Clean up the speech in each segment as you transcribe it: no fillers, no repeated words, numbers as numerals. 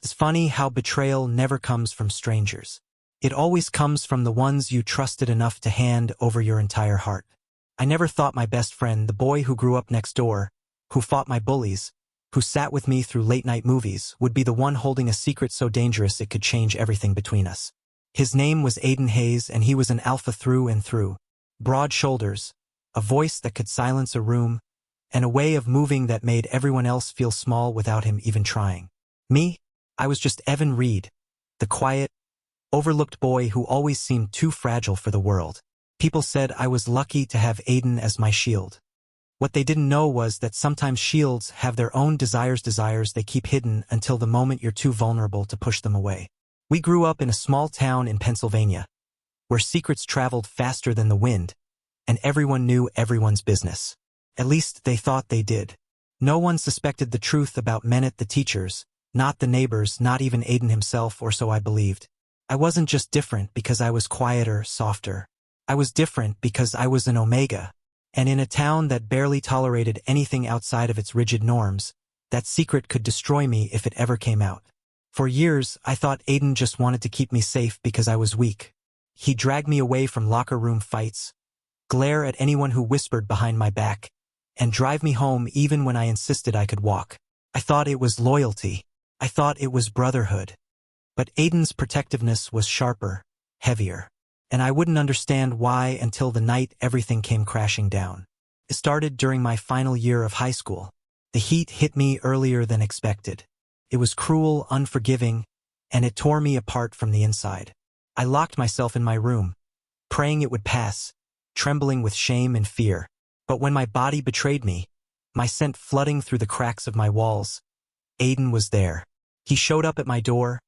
It's funny how betrayal never comes from strangers. It always comes from the ones you trusted enough to hand over your entire heart. I never thought my best friend, the boy who grew up next door, who fought my bullies, who sat with me through late-night movies, would be the one holding a secret so dangerous it could change everything between us. His name was Aiden Hayes, and he was an alpha through and through. Broad shoulders, a voice that could silence a room, and a way of moving that made everyone else feel small without him even trying. Me? I was just Evan Reed, the quiet, overlooked boy who always seemed too fragile for the world. People said I was lucky to have Aiden as my shield. What they didn't know was that sometimes shields have their own desires they keep hidden until the moment you're too vulnerable to push them away. We grew up in a small town in Pennsylvania, where secrets traveled faster than the wind, and everyone knew everyone's business. At least they thought they did. No one suspected the truth about Menet the teachers, not the neighbors, not even Aiden himself, or so I believed. I wasn't just different because I was quieter, softer. I was different because I was an Omega, and in a town that barely tolerated anything outside of its rigid norms, that secret could destroy me if it ever came out. For years, I thought Aiden just wanted to keep me safe because I was weak. He dragged me away from locker room fights, glare at anyone who whispered behind my back, and drive me home even when I insisted I could walk. I thought it was loyalty. I thought it was brotherhood. But Aiden's protectiveness was sharper, heavier. And I wouldn't understand why until the night everything came crashing down. It started during my final year of high school. The heat hit me earlier than expected. It was cruel, unforgiving, and it tore me apart from the inside. I locked myself in my room, praying it would pass, trembling with shame and fear. But when my body betrayed me, my scent flooding through the cracks of my walls, Aiden was there. He showed up at my door,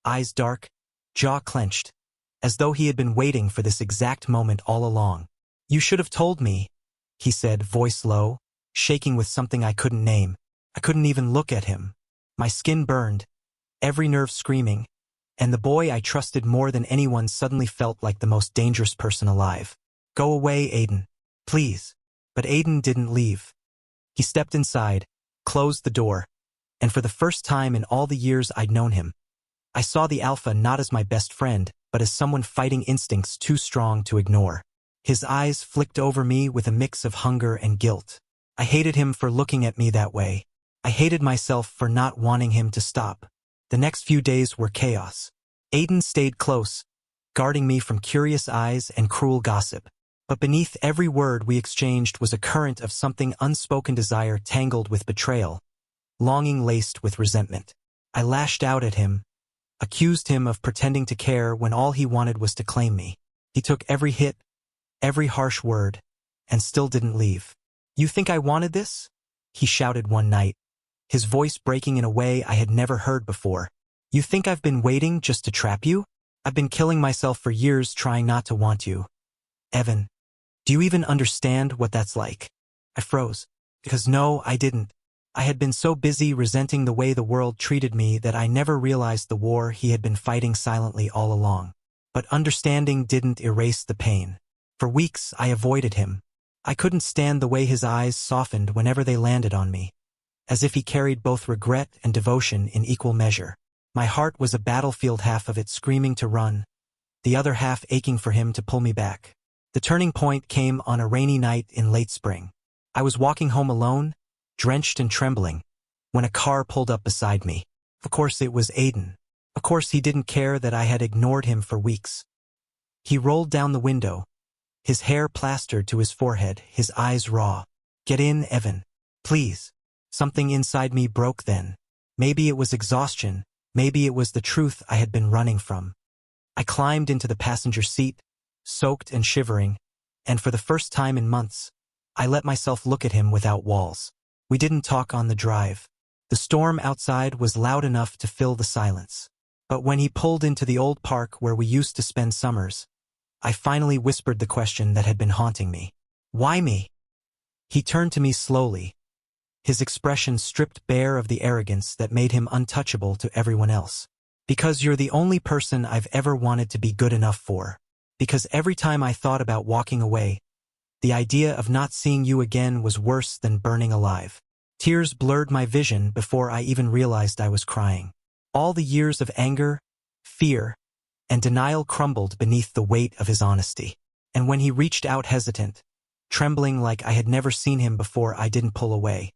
eyes dark, jaw clenched, as though he had been waiting for this exact moment all along. "You should have told me," he said, voice low, shaking with something I couldn't name. I couldn't even look at him. My skin burned, every nerve screaming, and the boy I trusted more than anyone suddenly felt like the most dangerous person alive. "Go away, Aiden. Please." But Aiden didn't leave. He stepped inside, closed the door, and for the first time in all the years I'd known him, I saw the alpha not as my best friend, but as someone fighting instincts too strong to ignore. His eyes flicked over me with a mix of hunger and guilt. I hated him for looking at me that way. I hated myself for not wanting him to stop. The next few days were chaos. Aiden stayed close, guarding me from curious eyes and cruel gossip. But beneath every word we exchanged was a current of something unspoken, desire tangled with betrayal, longing laced with resentment. I lashed out at him, accused him of pretending to care when all he wanted was to claim me. He took every hit, every harsh word, and still didn't leave. "You think I wanted this?" he shouted one night, his voice breaking in a way I had never heard before. "You think I've been waiting just to trap you? I've been killing myself for years trying not to want you. Evan, do you even understand what that's like?" I froze. Because no, I didn't. I had been so busy resenting the way the world treated me that I never realized the war he had been fighting silently all along. But understanding didn't erase the pain. For weeks, I avoided him. I couldn't stand the way his eyes softened whenever they landed on me, as if he carried both regret and devotion in equal measure. My heart was a battlefield, half of it screaming to run, the other half aching for him to pull me back. The turning point came on a rainy night in late spring. I was walking home alone, drenched and trembling, when a car pulled up beside me. Of course it was Aiden. Of course he didn't care that I had ignored him for weeks. He rolled down the window, his hair plastered to his forehead, his eyes raw. "Get in, Evan. Please." Something inside me broke then. Maybe it was exhaustion, maybe it was the truth I had been running from. I climbed into the passenger seat, soaked and shivering, and for the first time in months, I let myself look at him without walls. We didn't talk on the drive. The storm outside was loud enough to fill the silence. But when he pulled into the old park where we used to spend summers, I finally whispered the question that had been haunting me. "Why me?" He turned to me slowly, his expression stripped bare of the arrogance that made him untouchable to everyone else. "Because you're the only person I've ever wanted to be good enough for. Because every time I thought about walking away, the idea of not seeing you again was worse than burning alive." Tears blurred my vision before I even realized I was crying. All the years of anger, fear, and denial crumbled beneath the weight of his honesty. And when he reached out hesitant, trembling like I had never seen him before, I didn't pull away.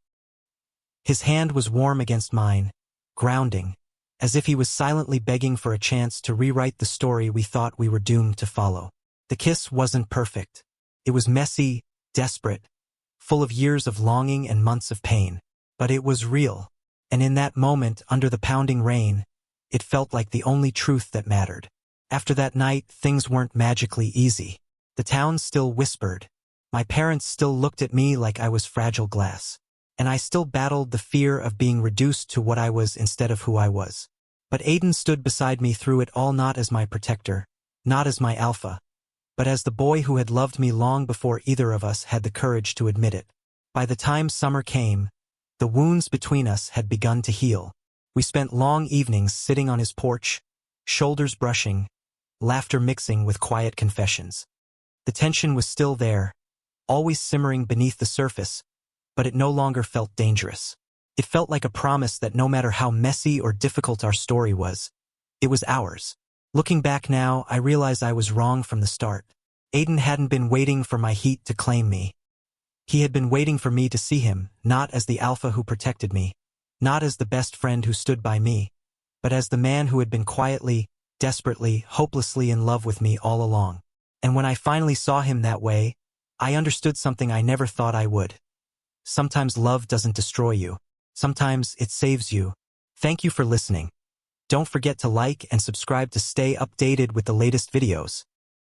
His hand was warm against mine, grounding, as if he was silently begging for a chance to rewrite the story we thought we were doomed to follow. The kiss wasn't perfect. It was messy, desperate, full of years of longing and months of pain. But it was real, and in that moment, under the pounding rain, it felt like the only truth that mattered. After that night, things weren't magically easy. The town still whispered. My parents still looked at me like I was fragile glass. And I still battled the fear of being reduced to what I was instead of who I was. But Aiden stood beside me through it all, not as my protector, not as my alpha, but as the boy who had loved me long before either of us had the courage to admit it. By the time summer came, the wounds between us had begun to heal. We spent long evenings sitting on his porch, shoulders brushing, laughter mixing with quiet confessions. The tension was still there, always simmering beneath the surface, but it no longer felt dangerous. It felt like a promise that no matter how messy or difficult our story was, it was ours. Looking back now, I realize I was wrong from the start. Aiden hadn't been waiting for my heat to claim me. He had been waiting for me to see him, not as the alpha who protected me, not as the best friend who stood by me, but as the man who had been quietly, desperately, hopelessly in love with me all along. And when I finally saw him that way, I understood something I never thought I would. Sometimes love doesn't destroy you. Sometimes it saves you. Thank you for listening. Don't forget to like and subscribe to stay updated with the latest videos.